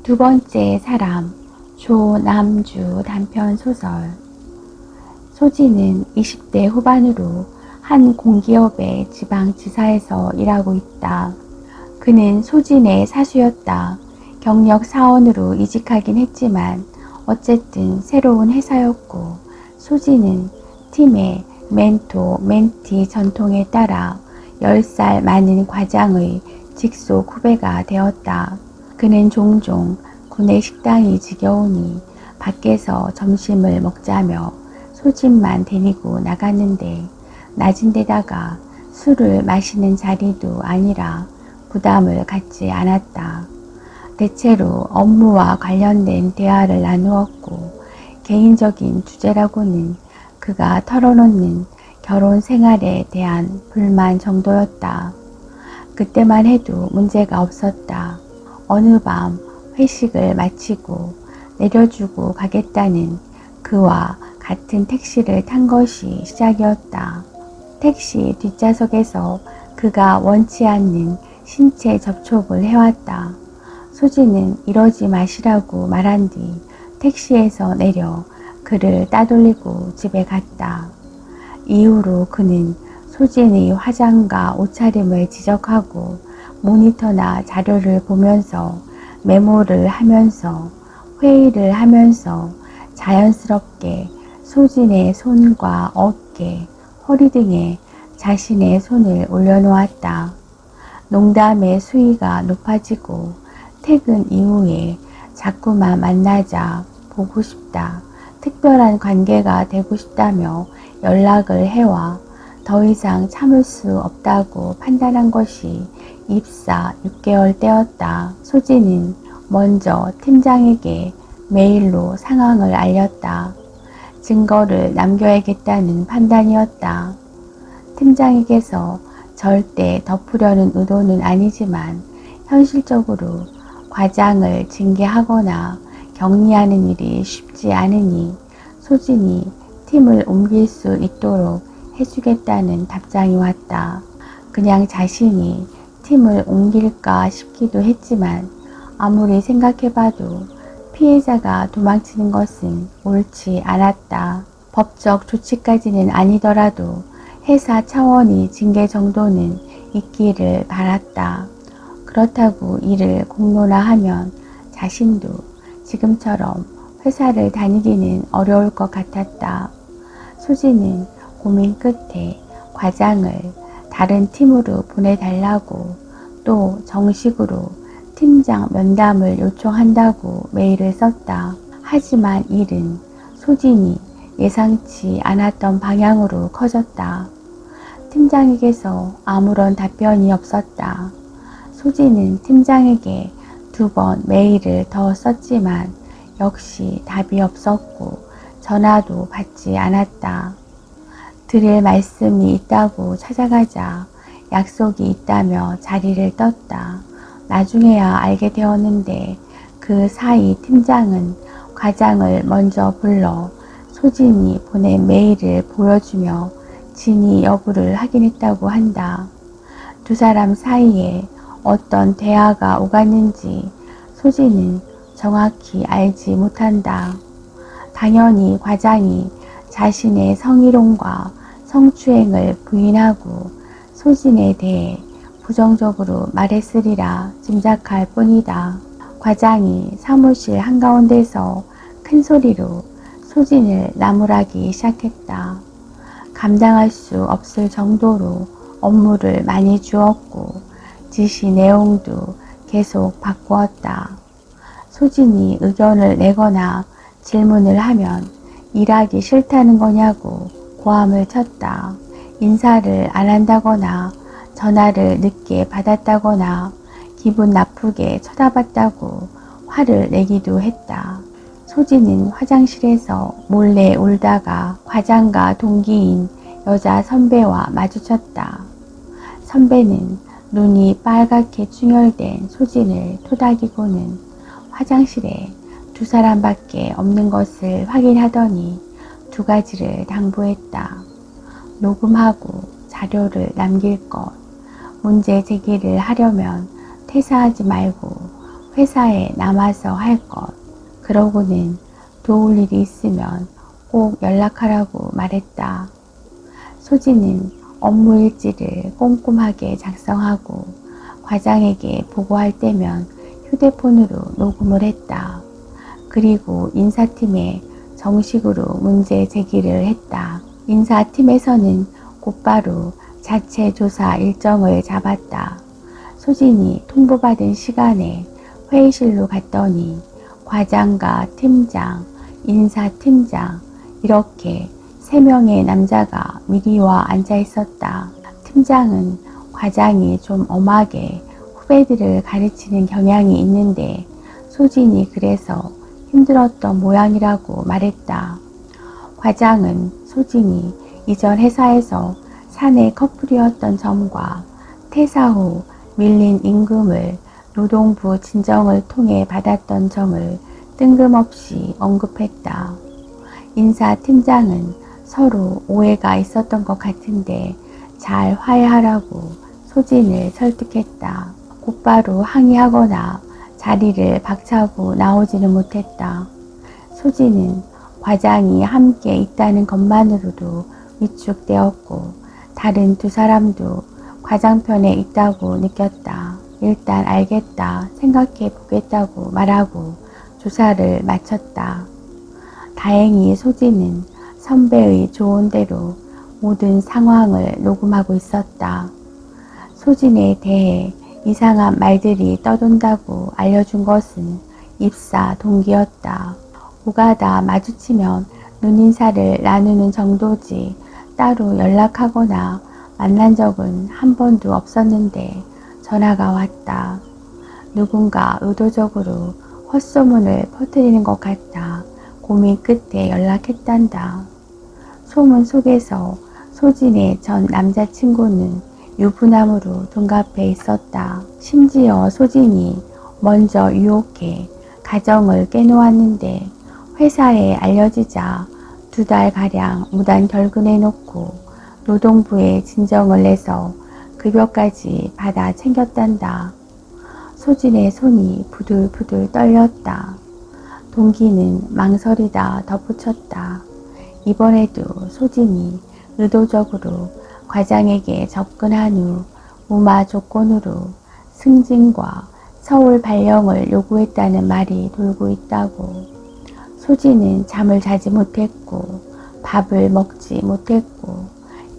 두 번째 사람, 조남주 단편소설. 소진은 20대 후반으로 한 공기업의 지방지사에서 일하고 있다. 그는 소진의 사수였다. 경력 사원으로 이직하긴 했지만 어쨌든 새로운 회사였고, 소진은 팀의 멘토, 멘티 전통에 따라 10살 많은 과장의 직속 후배가 되었다. 그는 종종 구내 식당이 지겨우니 밖에서 점심을 먹자며 소진만 데리고 나갔는데, 낮은 데다가 술을 마시는 자리도 아니라 부담을 갖지 않았다. 대체로 업무와 관련된 대화를 나누었고, 개인적인 주제라고는 그가 털어놓는 결혼 생활에 대한 불만 정도였다. 그때만 해도 문제가 없었다. 어느 밤 회식을 마치고 내려주고 가겠다는 그와 같은 택시를 탄 것이 시작이었다. 택시 뒷좌석에서 그가 원치 않는 신체 접촉을 해왔다. 소진은 이러지 마시라고 말한 뒤 택시에서 내려 그를 따돌리고 집에 갔다. 이후로 그는 소진의 화장과 옷차림을 지적하고 모니터나 자료를 보면서 메모를 하면서 회의를 하면서 자연스럽게 소진의 손과 어깨, 허리 등에 자신의 손을 올려놓았다. 농담의 수위가 높아지고 퇴근 이후에 자꾸만 만나자 보고 싶다, 특별한 관계가 되고 싶다며 연락을 해와 더 이상 참을 수 없다고 판단한 것이 입사 6개월 때였다. 소진은 먼저 팀장에게 메일로 상황을 알렸다. 증거를 남겨야겠다는 판단이었다. 팀장에게서 절대 덮으려는 의도는 아니지만 현실적으로 과장을 징계하거나 격리하는 일이 쉽지 않으니 소진이 팀을 옮길 수 있도록 해주겠다는 답장이 왔다. 그냥 자신이 팀을 옮길까 싶기도 했지만 아무리 생각해봐도 피해자가 도망치는 것은 옳지 않았다. 법적 조치까지는 아니더라도 회사 차원의 징계 정도는 있기를 바랐다. 그렇다고 이를 공론화하면 자신도 지금처럼 회사를 다니기는 어려울 것 같았다. 소진은 고민 끝에 과장을 다른 팀으로 보내달라고 또 정식으로 팀장 면담을 요청한다고 메일을 썼다. 하지만 일은 소진이 예상치 않았던 방향으로 커졌다. 팀장에게서 아무런 답변이 없었다. 소진은 팀장에게 2번 메일을 더 썼지만 역시 답이 없었고 전화도 받지 않았다. 드릴 말씀이 있다고 찾아가자 약속이 있다며 자리를 떴다. 나중에야 알게 되었는데 그 사이 팀장은 과장을 먼저 불러 소진이 보낸 메일을 보여주며 진위 여부를 확인했다고 한다. 두 사람 사이에 어떤 대화가 오갔는지 소진은 정확히 알지 못한다. 당연히 과장이 자신의 성희롱과 성추행을 부인하고 소진에 대해 부정적으로 말했으리라 짐작할 뿐이다. 과장이 사무실 한가운데서 큰 소리로 소진을 나무라기 시작했다. 감당할 수 없을 정도로 업무를 많이 주었고 지시 내용도 계속 바꾸었다. 소진이 의견을 내거나 질문을 하면 일하기 싫다는 거냐고 고함을 쳤다. 인사를 안 한다거나 전화를 늦게 받았다거나 기분 나쁘게 쳐다봤다고 화를 내기도 했다. 소진은 화장실에서 몰래 울다가 과장과 동기인 여자 선배와 마주쳤다. 선배는 눈이 빨갛게 충혈된 소진을 토닥이고는 화장실에 두 사람밖에 없는 것을 확인하더니 2가지를 당부했다. 녹음하고 자료를 남길 것, 문제 제기를 하려면 퇴사하지 말고 회사에 남아서 할 것. 그러고는 도울 일이 있으면 꼭 연락하라고 말했다. 소진은 업무 일지를 꼼꼼하게 작성하고 과장에게 보고할 때면 휴대폰으로 녹음을 했다. 그리고 인사팀에 정식으로 문제 제기를 했다. 인사팀에서는 곧바로 자체 조사 일정을 잡았다. 소진이 통보받은 시간에 회의실로 갔더니 과장과 팀장, 인사팀장 이렇게 3명의 남자가 미리 와 앉아 있었다. 팀장은 과장이 좀 엄하게 후배들을 가르치는 경향이 있는데 소진이 그래서 힘들었던 모양이라고 말했다. 과장은 소진이 이전 회사에서 사내 커플이었던 점과 퇴사 후 밀린 임금을 노동부 진정을 통해 받았던 점을 뜬금없이 언급했다. 인사팀장은 서로 오해가 있었던 것 같은데 잘 화해하라고 소진을 설득했다. 곧바로 항의하거나 자리를 박차고 나오지는 못했다. 소진은 과장이 함께 있다는 것만으로도 위축되었고 다른 2사람도 과장 편에 있다고 느꼈다. 일단 알겠다, 생각해 보겠다고 말하고 조사를 마쳤다. 다행히 소진은 선배의 조언대로 모든 상황을 녹음하고 있었다. 소진에 대해 이상한 말들이 떠돈다고 알려준 것은 입사 동기였다. 오가다 마주치면 눈인사를 나누는 정도지 따로 연락하거나 만난 적은 한 번도 없었는데 전화가 왔다. 누군가 의도적으로 헛소문을 퍼뜨리는 것 같아 고민 끝에 연락했단다. 소문 속에서 소진의 전 남자친구는 유부남으로 둔갑해 있었다. 심지어 소진이 먼저 유혹해 가정을 깨놓았는데 회사에 알려지자 2달가량 무단 결근해놓고 노동부에 진정을 내서 급여까지 받아 챙겼단다. 소진의 손이 부들부들 떨렸다. 동기는 망설이다 덧붙였다. 이번에도 소진이 의도적으로 과장에게 접근한 후 무마 조건으로 승진과 서울 발령을 요구했다는 말이 돌고 있다고. 소진은 잠을 자지 못했고 밥을 먹지 못했고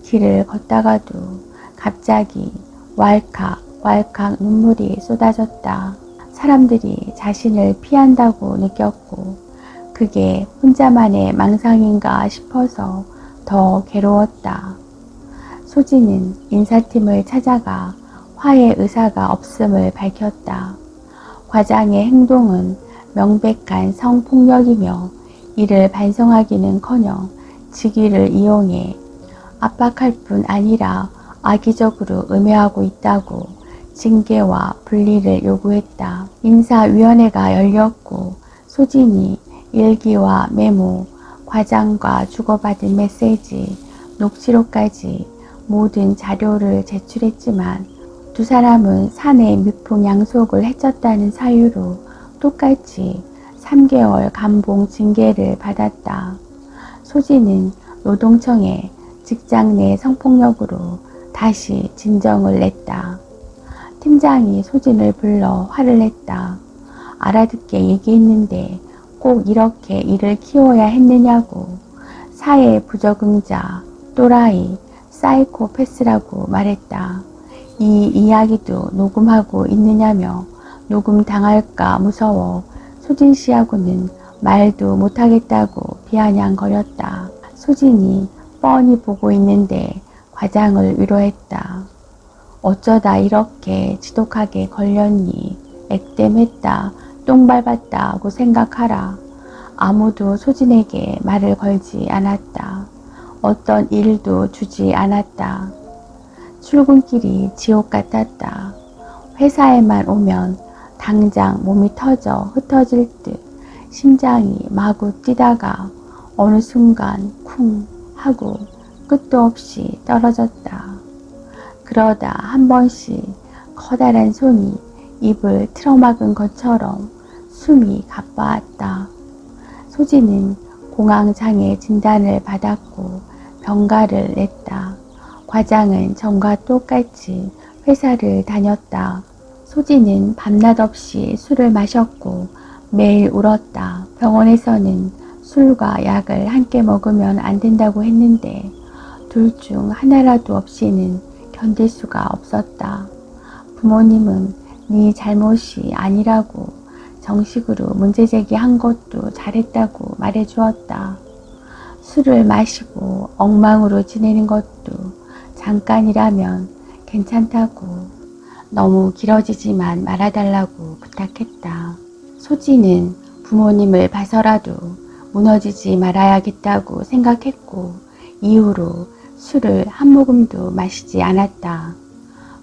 길을 걷다가도 갑자기 왈칵 눈물이 쏟아졌다. 사람들이 자신을 피한다고 느꼈고 그게 혼자만의 망상인가 싶어서 더 괴로웠다. 소진은 인사팀을 찾아가 화해 의사가 없음을 밝혔다. 과장의 행동은 명백한 성폭력이며 이를 반성하기는커녕 직위를 이용해 압박할 뿐 아니라 악의적으로 음해하고 있다고 징계와 분리를 요구했다. 인사위원회가 열렸고 소진이 일기와 메모, 과장과 주고받은 메시지, 녹취록까지 모든 자료를 제출했지만 2사람은 사내 미풍 양속을 해쳤다는 사유로 똑같이 3개월 감봉 징계를 받았다. 소진은 노동청에 직장 내 성폭력으로 다시 진정을 냈다. 팀장이 소진을 불러 화를 냈다. 알아듣게 얘기했는데 꼭 이렇게 일을 키워야 했느냐고. 사회 부적응자, 또라이, 사이코패스라고 말했다. 이 이야기도 녹음하고 있느냐며 녹음 당할까 무서워 소진 씨하고는 말도 못하겠다고 비아냥거렸다. 소진이 뻔히 보고 있는데 과장을 위로했다. 어쩌다 이렇게 지독하게 걸렸니? 액땜했다, 똥 밟았다고 생각하라. 아무도 소진에게 말을 걸지 않았다. 어떤 일도 주지 않았다. 출근길이 지옥 같았다. 회사에만 오면 당장 몸이 터져 흩어질 듯 심장이 마구 뛰다가 어느 순간 쿵 하고 끝도 없이 떨어졌다. 그러다 한 번씩 커다란 손이 입을 틀어막은 것처럼 숨이 가빠왔다. 소진은 공황장애 진단을 받았고 병가를 냈다. 과장은 전과 똑같이 회사를 다녔다. 소진은 밤낮 없이 술을 마셨고 매일 울었다. 병원에서는 술과 약을 함께 먹으면 안 된다고 했는데 둘 중 하나라도 없이는 견딜 수가 없었다. 부모님은 네 잘못이 아니라고 정식으로 문제제기한 것도 잘했다고 말해주었다. 술을 마시고 엉망으로 지내는 것도 잠깐이라면 괜찮다고 너무 길어지지만 말아달라고 부탁했다. 소진은 부모님을 봐서라도 무너지지 말아야겠다고 생각했고 이후로 술을 한 모금도 마시지 않았다.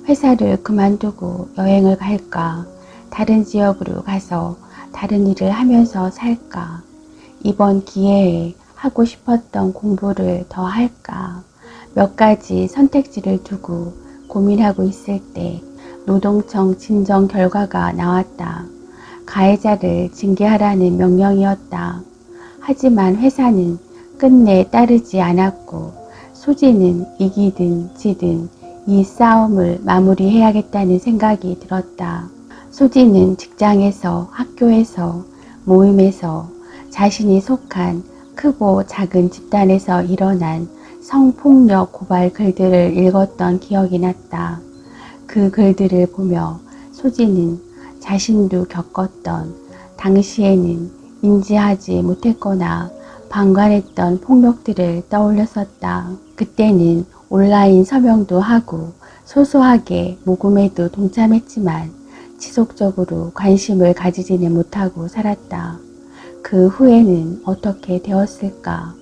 회사를 그만두고 여행을 갈까? 다른 지역으로 가서 다른 일을 하면서 살까? 이번 기회에 하고 싶었던 공부를 더 할까? 몇 가지 선택지를 두고 고민하고 있을 때 노동청 진정 결과가 나왔다. 가해자를 징계하라는 명령이었다. 하지만 회사는 끝내 따르지 않았고 소진은 이기든 지든 이 싸움을 마무리해야겠다는 생각이 들었다. 소진은 직장에서, 학교에서, 모임에서 자신이 속한 크고 작은 집단에서 일어난 성폭력 고발 글들을 읽었던 기억이 났다. 그 글들을 보며 소진은 자신도 겪었던 당시에는 인지하지 못했거나 방관했던 폭력들을 떠올렸었다. 그때는 온라인 서명도 하고 소소하게 모금에도 동참했지만 지속적으로 관심을 가지지는 못하고 살았다. 그 후에는 어떻게 되었을까?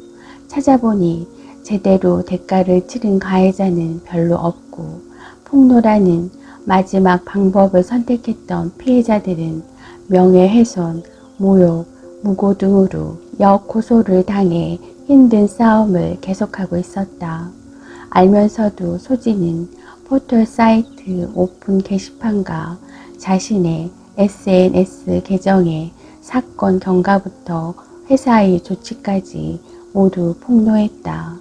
찾아보니 제대로 대가를 치른 가해자는 별로 없고 폭로라는 마지막 방법을 선택했던 피해자들은 명예훼손, 모욕, 무고 등으로 역고소를 당해 힘든 싸움을 계속하고 있었다. 알면서도 소진은 포털 사이트 오픈 게시판과 자신의 SNS 계정에 사건 경과부터 회사의 조치까지 모두 폭로했다.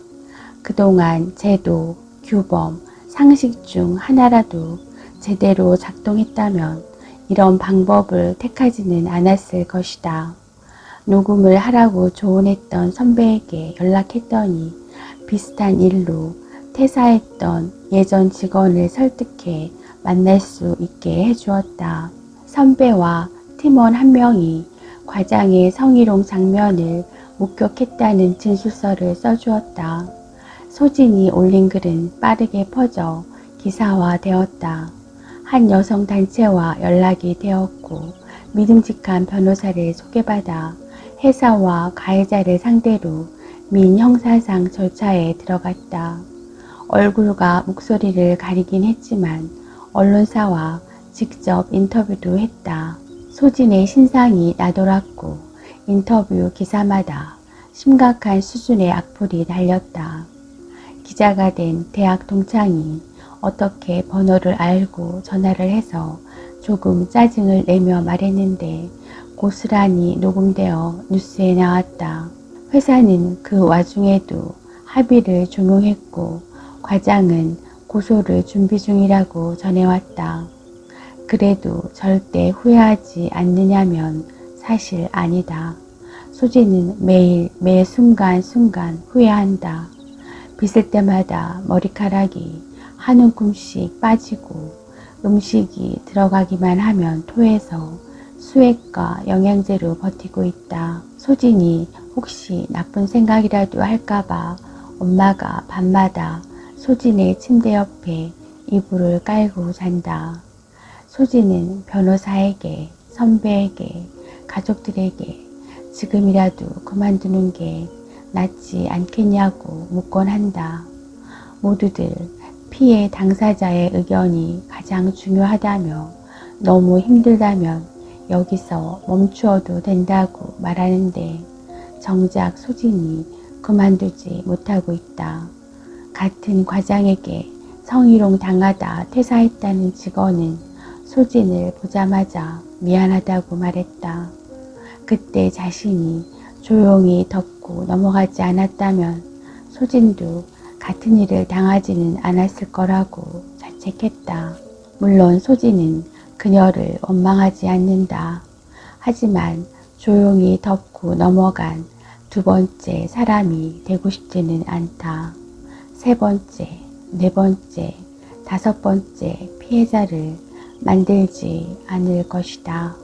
그동안 제도, 규범, 상식 중 하나라도 제대로 작동했다면 이런 방법을 택하지는 않았을 것이다. 녹음을 하라고 조언했던 선배에게 연락했더니 비슷한 일로 퇴사했던 예전 직원을 설득해 만날 수 있게 해주었다. 선배와 팀원 한 명이 과장의 성희롱 장면을 목격했다는 진술서를 써주었다. 소진이 올린 글은 빠르게 퍼져 기사화되었다. 한 여성단체와 연락이 되었고 믿음직한 변호사를 소개받아 회사와 가해자를 상대로 민형사상 절차에 들어갔다. 얼굴과 목소리를 가리긴 했지만 언론사와 직접 인터뷰도 했다. 소진의 신상이 나돌았고 인터뷰 기사마다 심각한 수준의 악플이 달렸다. 기자가 된 대학 동창이 어떻게 번호를 알고 전화를 해서 조금 짜증을 내며 말했는데 고스란히 녹음되어 뉴스에 나왔다. 회사는 그 와중에도 합의를 종용했고 과장은 고소를 준비 중이라고 전해왔다. 그래도 절대 후회하지 않느냐면 사실 아니다. 소진은 매일 매 순간순간 후회한다. 빗을 때마다 머리카락이 한 움큼씩 빠지고 음식이 들어가기만 하면 토해서 수액과 영양제로 버티고 있다. 소진이 혹시 나쁜 생각이라도 할까봐 엄마가 밤마다 소진의 침대 옆에 이불을 깔고 잔다. 소진은 변호사에게, 선배에게, 가족들에게 지금이라도 그만두는 게 낫지 않겠냐고 묻곤 한다. 모두들 피해 당사자의 의견이 가장 중요하다며 너무 힘들다면 여기서 멈추어도 된다고 말하는데 정작 소진이 그만두지 못하고 있다. 같은 과장에게 성희롱 당하다 퇴사했다는 직원은 소진을 보자마자 미안하다고 말했다. 그때 자신이 조용히 덮고 넘어가지 않았다면 소진도 같은 일을 당하지는 않았을 거라고 자책했다. 물론 소진은 그녀를 원망하지 않는다. 하지만 조용히 덮고 넘어간 두 번째 사람이 되고 싶지는 않다. 세 번째, 네 번째, 다섯 번째 피해자를 만들지 않을 것이다.